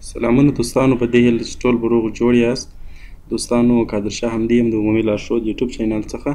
سلامونه دوستانو، په دې هیله چې ټول به روغ جوړ یاست. دوستانو قادرشاه همدې یم د عمومي لارښود یوټیوب چینل څخه.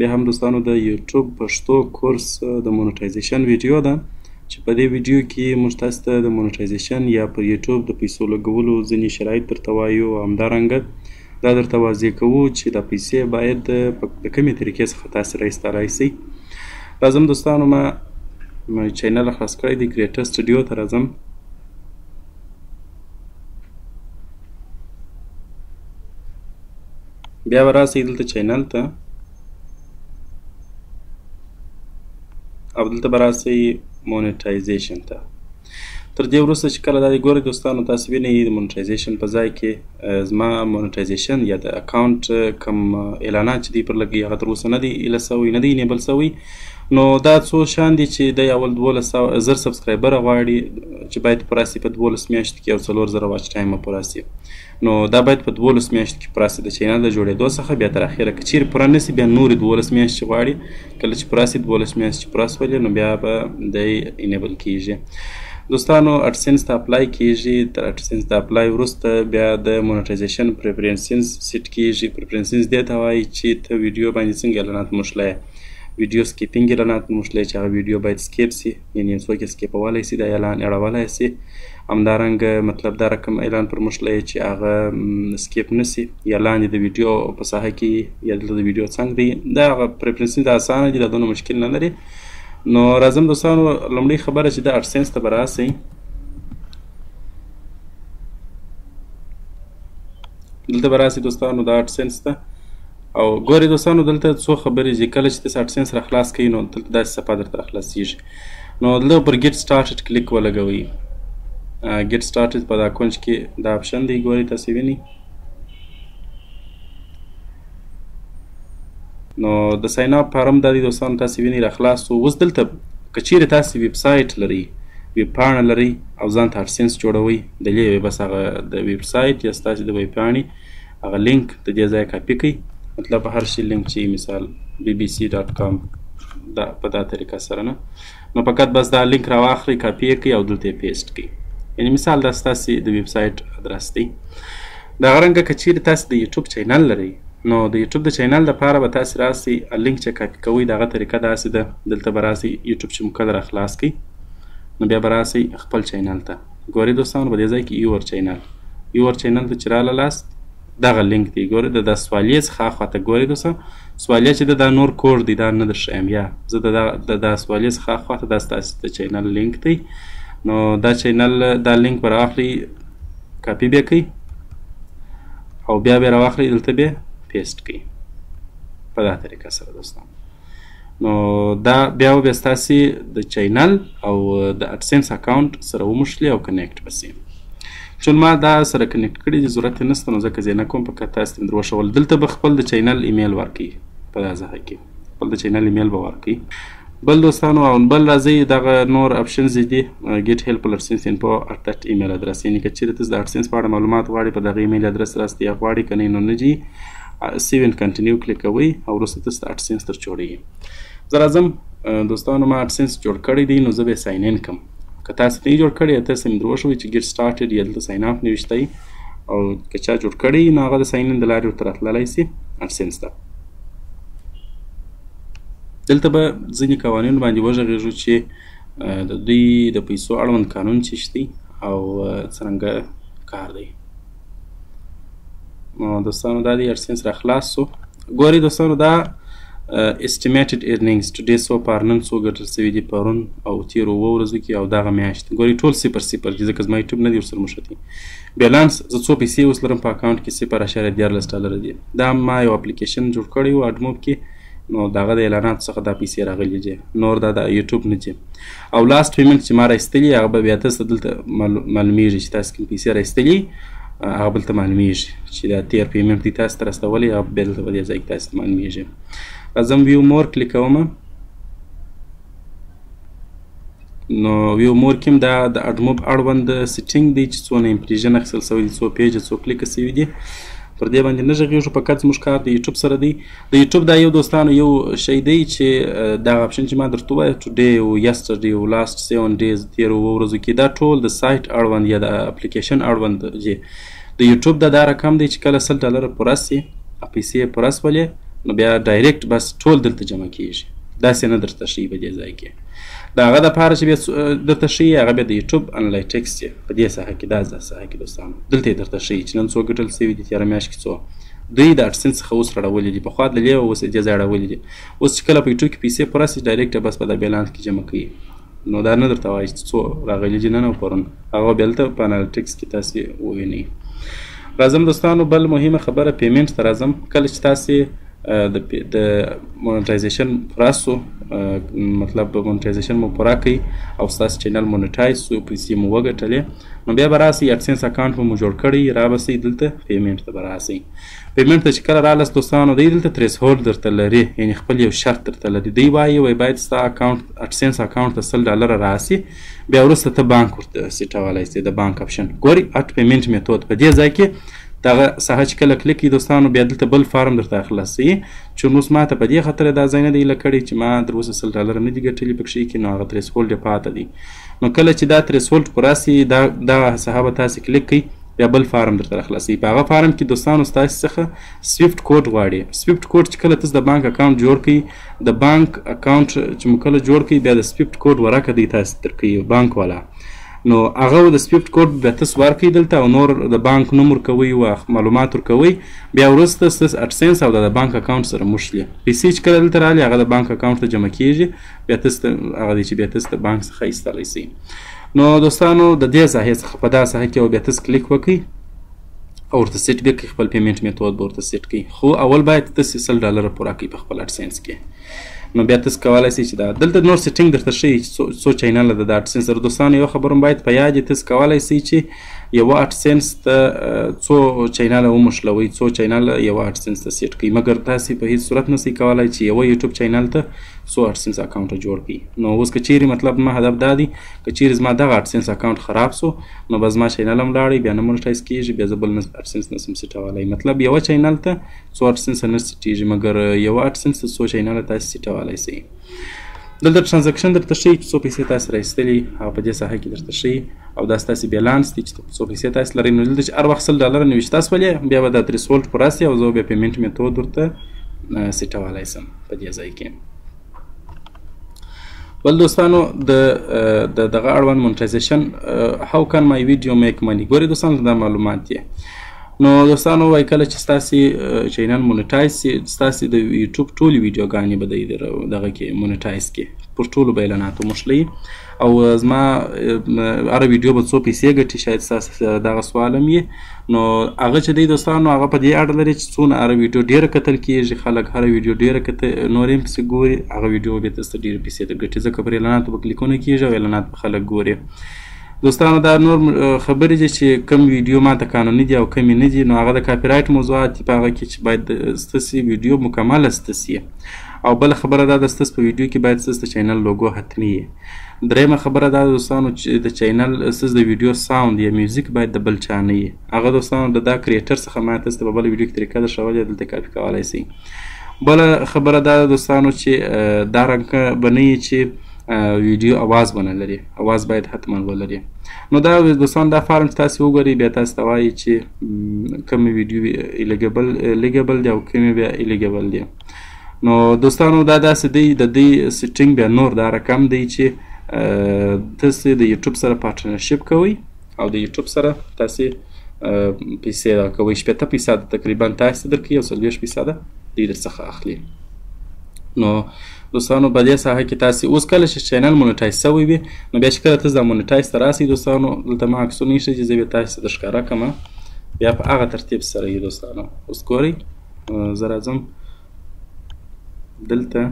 بیا هم دوستانو د یوټیوب پښتو کورس د مونټایزیشن ویډیو ده چې په دې ویډیو کې موږ تاسو ته د مونټایزیشن یا پر یوټیوب د پیسو لګولو ځینې شرایط درته وایو او همدارنګه دا درته واضح کوو چې دا پیسې باید د کومې طریقې څخه تاسې راایستلی شئ. راځم دوستانو، ما چینل خلاص کړی دی، کریټر سټوډیو ته راځم. بیا به راسئ دلته چینل ته او دلته به راسئ مونټایزیشن ته. تر دې وروسته چې کله دا ګورئ دوستانو، تاسو وینئ د مونټایزیشن په ځای کې زما مونټایزیشن یا د اکاونټ کوم اعلانات چې دی پر لګي هغه تر اوسه نه دی ایله سوی، نه دی انیبل سوی. نو دا څو شیان دي چې دی اول 12,000 سبسکرایبره غواړي چې باید پوره سي په 12 میاشتو کې او 4,000 واچ ټایم پوره سي. نو دا باید په 12 میاشتو کې پوره سي د چینل د جوړېدو څخه. بیا تر اخره که چیرې پوره نه سي بیا نورې 12 میاشتې غواړي. کله چې پوره سي 12 میاشتې پوره سولې نو بیا به دی انیبل کیږي. دوستانو اډسنس ته اپلای کیږي. تر اډسنس د اپلای وروسته بیا د مونټایزیشن پریفرنسز سیټ کیږي. پریفرنسز دې ته وایي چې ته ویډیو باندې څنګه اعلانات موښلی، ویډیو سکیپینګ اعلانات موښلی چې هغه ویډیو باید سکیپ سي، یعنې څوک یې سکیپولی سي، دا اعلان اړولی سي. همدارنګه مطلب دا رقم اعلان پر موښلی چې هغه سکیپ نه سي یا لاندې د ویډیو په ساحه کې یا دلته د ویډیو څنګ دی. دا هغه پریفرنسز د اسانه دي، دا دونه مشکل نه لري. نو راځم دوستانو، لومړۍ خبره چې د اډسنس ته به راسئ. دلته به راسئ دوستانو د اډسنس ته او ګورئ دوستانو دلته څو خبرې چې کله چې تاسو اډسنس را خلاص کوئ نو دلته داسې صفحه درته را خلاصیږي. نو دلته پر ګیټ سټارټډ کلیک ولګوئ. ګیټ سټارټډ په دا کونج کې دا اپشن دی، ګورئ تاسو وینئ. نو د ساین اپ فارم دا دی دوستانو، تاسو وینئ را خلاص شو. اوس دلته که چیرې تاسو ویب سایټ لرئ، ویب پاڼه لرئ او ځان ته اډسنس جوړوئ، د دې بس هغه د ویب سایټ یا ستاسو د ویب پاڼې هغه لینک د دې ځای کاپي کړئ. مطلب هر شي لینک چې مثال bbc.com دا په دا طریقه سره نه، نو فقط بس دا لینک راواخلئ، کاپي یې کړئ او دلته یې پیسټ کړئ. یعنې مثال دا ستاسې د ویب سایټ ادرس دی. دغه رنګه که چیرې تاسو د یوټیوب چینل لرئ نو د یوټیوب د چینل دپاره به تاسې راسئ، لینک چې کاپي کوئ د هغه طریقه داسې ده. دلته به راسئ یوټیوب چې مو کله را خلاص کړئ نو بیا به راسئ خپل چینل ته. ګورئ دوستانو په دې ځای کې یور چینل ته چې رالاست دغه لینک دی. ګورئ د سوالیې څخه اخواته ګورئ دوستانو، سوالیه چې دا نور کوډ دی دا نه درښیم، یا زه د سوالیې څخه اخواته دا ستاسې د چینل لینک دی. نو دا چینل دا لینک به راواخلئ، کاپي بیا کړئ او بیا به یې راواخلئ دلته بیا پیسټ کړئ په دا طریقه سره دوستانو. نو دا بیا به ستاسې د چینل او د اډسنس اکاونټ سره وموښلي او کنیکټ به سي. چون ما دا سره کنیکټ کړي دي ضرورت یې نشته نو ځکه زه یې نه کوم، فقط تاسو ته مې در وښول. دلته به خپل د چینل ایمیل ورکړئ، په دا ځای کې خپل د چینل ایمیل به ورکړئ. بل دوستانو او بل راځئ دغه نور اپشنز دي، ګیټ هیلپ اډسنس انفو ات دټ ایمیل ادرس، یعنې که چیرې تاسو د اډسنس په اړه معلومات غواړئ په دغه ایمیل ادرس راست یا غواړئ که نه نو نه جي سیو اینډ کنټینیو کلیک کوئ او وروسته تاسو د اډسنس تر جوړېږي. زه راځم دوستانو، ما اډسنس جوړ کړی دی نو زه به یې ساین ان کړم. که تاسو نه یې جوړ کړی تاسو مې در وښوئ چې ګیټ سټارټډ یا دلته ساین اپ نوشتی او که چا جوړ کړی نو هغه د ساین ان د لارې ورته راتللی سي اډسنس ته. دلته به ځینې قوانینو باندې وغږېږو چې د دوی د پیسو اړوند قانون څه شی دی او څرنګه کار دی. نو دوستانو دا دی اډسنس را خلاص سو. ګورئ دوستانو دا استیمیټډ ارنینګز ټوډے سو فار، نن څو ګټل سوي دي پرون او تېرو 2 ورځو کې او دغه میاشت. ګورئ ټول 0.0 دي ځکه زما یوټیوب نه دی ورسره موښتی. بیلانس زه څو پیسې اوس لرم په اکاونټ کې 0.14 دي. دا ما یو اپلیکیشن جوړ کړی و اډموب کې، نو دغه د اعلاناتو څخه دا پیسې راغلي دي، نور دا د یوټیوب نه دي. او لاست پیمنټ چې ما راایستلي هغه به بیا تاسو دلته معلومیږي چې تاسو کوم پیسې راایستلي، هغه بلته معلومیږي چې دا تیر پیمنټ دی تاسو ته راستولی، هغه بیا دلته په دې ځای کې تاسو ته معلومیږي. راځم ویو مور کلیک کوم. نو ویو مور کې هم دا د اډموب اړوند سیټینګ دی چې څونه امپریشن اخیستل سوی دي، څو پیجه څو کلیکه سوي دي. پر دې باندې نه غږیږو فقط زموږ کار د یوټیوب سره دی د یوټیوب دا یو دوستانو یو شی دی چې دغه اپشن چې ما درته ووایه ټوډے او یسټرډے او لاست 7 days تېرو اووه ورځو کې دا ټول د سایټ اړوند یا د اپلیکیشن اړوند د یوټیوب دا رقم دی چې کله $100 پوره سي پیسې یې پوره سولې نو بیا ډایرکټ بس ټول دلته جمع کېږي داسې نه درته ښیي په دې ځای کې د هغه دپاره چې بیا درته ښیي هغه بیا د یوټیوب انالیټکس دی په دې ساحه کې دا ساحه کې دوستانو دلته یې درته ښیي چې نن څو ګټل سوي دي تېره میاشت کې څو دوی د اډسنس څخه اوس راړولي دي پخوا تللې وه اوس یې دې ځای راولي دي اوس چې کله په یوټیوب کې پیسې پوره سي ډایرکټ بس په دا بیلانس کې جمع کوي نو دا نه درته وایي چې څو راغلي دي نن او پرون هغه بیا دلته په انالیټکس کې تاسې ووینئ راځم دوستانو بل مهمه خبره پیمنټ ته راځم کله چې تاسې د مونټایزیشن پوره سو مطلب مونټایزیشن مو پوره کوي او ستاسو چینل مونټایز سو پیسې مو وګټلې نو بیا به راسئ اډسنس اکاونټ مو جوړ کړی را به سئ دلته پیمنټ ته به راسئ پیمنټ ته چې کله رالاست دوستانو دی دلته تریس هولډ درته لري یعنې خپل یو شرط درته لري دوی وایي باید ستا اکاونټ اډسنس اکاونټ ته $100 راسي بیا وروسته ته بانک ورته سیټولی سي د بانک اپشن ګورئ اټ پیمنټ میتود په دې ځای کې دغه ساحه چې کله کلیک کړئ دوستانو بیا دلته بل فارم درته خلاصوي چې نو اوس ماته په دې خاطر دا ځای نه دی ایله کړی چې ما تر اوسه $100 نه دي ګټلي پکښې کې نو هغه تریس هولډ یې پاته دی نو کله چې دا تریس هولډ پوره سي دغه ساحه به تاسې کلیک کړئ بیا بل فارم درته راخلاصوي په هغه فارم کې دوستانو ستاسې څخه سویفټ کوډ غواړي سویفټ کوډ چې کله تاسو د بانک اکاونټ جوړ کړئ د بانک اکاونټ چې مو کله جوړ کړئ بیا د سویفټ کوډ ورکه دی تاسې درکوي بانک والا نو هغه د سویفټ کوډ بیا تاسو ورکوئ دلته او نور د بانک نوم ورکوئ او معلومات ورکوئ بیا وروسته ستاسو اډسنس او د بانک اکاونټ سره موښلي پیسې چې کله دلته راغلي هغه د بانک اکاونټ ته جمع کیږي بیا تاسو هغه دی چې بیا تاسو د بانک څخه ایستلی سئ نو دوستانو د دې ساحې څخه په دا ساحه کې بیا تاسو کلیک وکړئ او ورته سیټ بیا کړئ خپل پیمنټ میتود به ورته سیټ کړئ خو اول باید تاسې $100 پوره کړئ په خپل اډسنس کې نو بیا تاسو کولی شئ چې دا دلته نور سیټینګ درته ښیي چې څو چینله ده د اډسنس سره دوستانو یو خبره باید په یاد یې تاسو کولی شئ چې یوه اډسنس ته څو چینله وموښلوئ څو چینله یوه اډسنس ته سیټ کړئ مګر تاسې په هېڅ صورت نسئ کولی چې یوه یوټیوب چینل ته څو اډسنس اکاونټه جوړ کړئ نو اوس که چیرې مطلب ما هدف دا دی که چیرې زما دغه اډسنس اکاونټ خراب سو نو به زما چینل هم لاړی بیا نه مونټایز کېږي بیا زه بل اډسنس نسم سیټولی مطلب یوه چینل ته څو اډسنس نه سیټېږي مګر یوه اډسنس ته څو چینله تاسې سیټولی شئ دلته ټرانزکشن درته ښیي چې څو پیسې تاسې راایستلي هغه په دې ساحه کې درته ښیي او دا ستاسې بیلانس دی چې څو پیسې تاسې لرئ نو دلته چې هر وخت $100 نوشته سولې بیا به دا تریس هولډ پوره سي او زه بیا پیمنټ میتود ورته سیټولی سم په دې ځای کې بل دوستانو د دغه اړوند مونټایزیشن هاو کان مای ویډیو میک منی ګورئ دوستانو دا معلومات دي نو دوستانو وایي کله چې ستاسې چینل مونټایز سي ستاسې د یوټیوب ټولې ویډیوګانې به دی دغه کې مونټایز کړي پر ټولو به اعلاناتو موښلوي او زما هره ویډیو به څو پیسې ګټي شاید ستاسې دغه سوال هم وي نو هغه چې دی دوستانو هغه په دې اړه لري چې څونه هره ویډیو ډېره کتل کېږي خلک هره ویډیو ډېره نور یې پسې ګوري هغه ویډیو بیا تاسو ته ډېرې پیسې درګټي ځکه پر اعلاناتو به کلیکونه کېږي او اعلانات به خلک ګوري دوستانو دا نور خبرې دي چې کوم ویډیو ماته قانوني دي او کمې نه دي نو هغه د کاپي رایټ موضوعات دي په هغه کې چې باید ستاسې ویډیو مکمله ستاسې او بله خبره دا ده ستاسو په ویډیو کې باید ستاسو د چینل لوګو حتمي وي درېیمه خبره دا ده دوستانو چې د چینل ستاسو د ویډیو ساوند یا میوزیک باید د بل چا نه وي هغه دوستانو د دا کریټر څخه ما تاسو ته په بله ویډیو کې طریقه درښولې دلته کاپي کولی شئ بله خبره دا ده دوستانو چې دا رنګه به نه وي چې ویډیو اواز ونه لري اواز باید حتما ولري نو دا دوستان دا فارم چې تاسې وګورئ بیا تاسو ته وایي چې کومې ویډیو لیګبل دی او کومې بیا ایلیګبل دی نو دوستانو دا داسې دی د دې سیټینګ بیا نور دا رقم دی چې تاسې د یوټیوب سره پارټنرشپ کوئ او د یوټیوب سره تاسې پیسې راکوئ 80% تقریبا تاسې درکوي او 40% دوی درڅخه اخلي نو دوستانو په دې ساحه کې تاسې اوس کله چې چینل مونټایز سوی وي نو بیا چې کله تاسو د مونټایز ته راسئ دوستانو دلته ما عکسونه ایښي چې زه بیا تاسو ته درښکاره کړمه بیا په هغه ترتیب سره یي دوستانو اوس ګورئ زه راځم دلته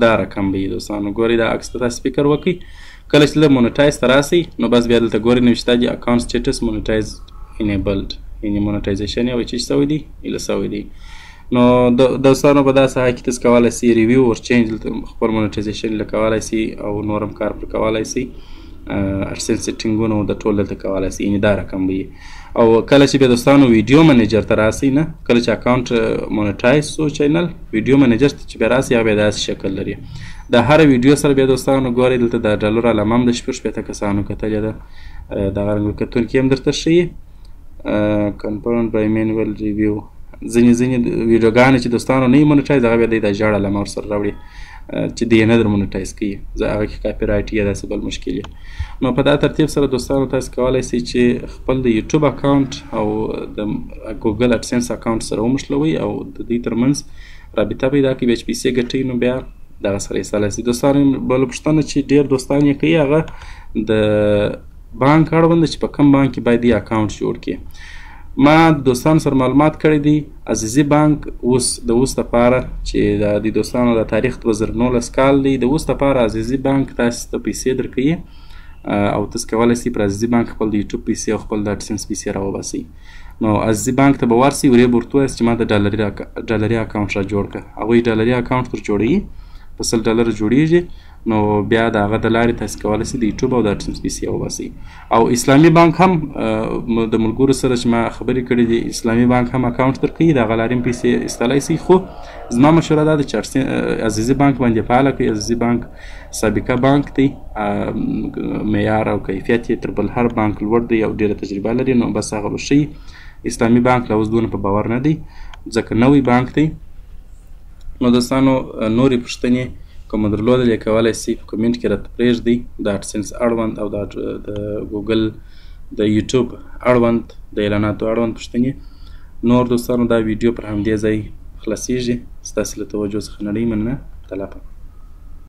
دا رقم به وي دوستانو ګورئ دا عکس ته تاسې فکر وکړئ کله چې له مونټایز ته راسئ نو بس بیا دلته ګورئ نوشته دي اکاونټ سټیټس مونټایز انیبلډ یعنې مونټایزیشن یې وایي چې سوی دی ایله سوی دی نو دوستانو په دا ساحه کې تاسو کولی شئ ریویو ور چینج خپل مونټایزیشن ایله کولی شئ او نور هم کار پر کولی شئ اډسنس سیټینګونه د ټول دلته کولی سي، یعنې دا رقم به او کله چې بیا دوستانو ویډیو منیجر ته راسئ نه، کله چې اکاونټ مونیټایز سو چینل، ویډیو منیجر ته چې بیا راسئ هغه بیا داسې شکل لري. د هره ویډیو سره بیا دوستانو ګورئ دلته د ډالر علامه هم د شپږ شپېته کسانو کتلې ده، دغه رنګ کتونکي هم درته ښیي. کنفرم بای مینوال ریویو ځینې ویډیوګانې چې دوستانو نه وي مونیټایز هغه بیا دی د ژړ علامه ورسره راوړي چې دی یې نه در مونیټایز کوي، هغه کې کاپي رایټ یا داسې بل مشکل وي. نو په دا ترتیب سره دوستانو تاسو کولی سئ چې خپل د یوټیوب اکاونټ او د ګوګل اډسنس اکاونټ سره ومښلوئ او د دوی ترمنځ رابطه پیدا کړئ. بیا چې پیسې ګټئ نو بیا دغه سره ایستلی سئ. دوستانو بله پوښتنه چې ډېر دوستان یې کوي هغه د بانک اړوند چې په کوم بانک کې باید دې اکاونټ جوړ کړي. ما د دوستانو سره معلومات کړی دی عزیزي بانک اوس د اوس دپاره چې د دې دوستانو د تاریخ 2019 کال دی، د اوس دپاره عزیزي بانک تاسو ته پیسې درکوي او تاسو کولی سئ پر عزیزي بانک خپل د یوټیوب پیسې او خپل د اډسنس پیسې راوباسئ. نو عزیزي بانک ته به ورسئ، ورې به ورته ووایاست چې ما د ډالري اکاونټ را جوړ کړه. هغوی ډالري اکاونټ در جوړوي، په $100 جوړیږي. نو بیا د هغه د لارې تاسو کولی سئ د یوټیوب او د اډسنس پیسې وباسئ. او اسلامي بانک هم د ملګرو سره چې ما خبرې کړې دي، اسلامي بانک هم اکاونټ درکوي، د هغه لارې هم پیسې ایستلی سئ. خو زما مشوره دا ده چې عزیزي بانک باندې فعاله کړئ. عزیزي بانک سابقه بانک دی، معیار او کیفیت یې تر بل هر بانک لوړ دی او ډېره تجربه لري. نو بس هغه به ښیي. اسلامي بانک لا اوس دونه په باور نه دی ځکه نوی بانک دی. نو دوستانو نورې پوښتنې کومه درلودل یې کولی سئ په کمنټ کې راته پرېږدئ، د اډسنس اړوند او د ګوګل د یوټیوب اړوند د اعلاناتو اړوند پوښتنې. نور دوستانو دا ویډیو پر همدې ځای خلاصیږي. ستاسې له توجه څخه نړۍ مننه. تلپه.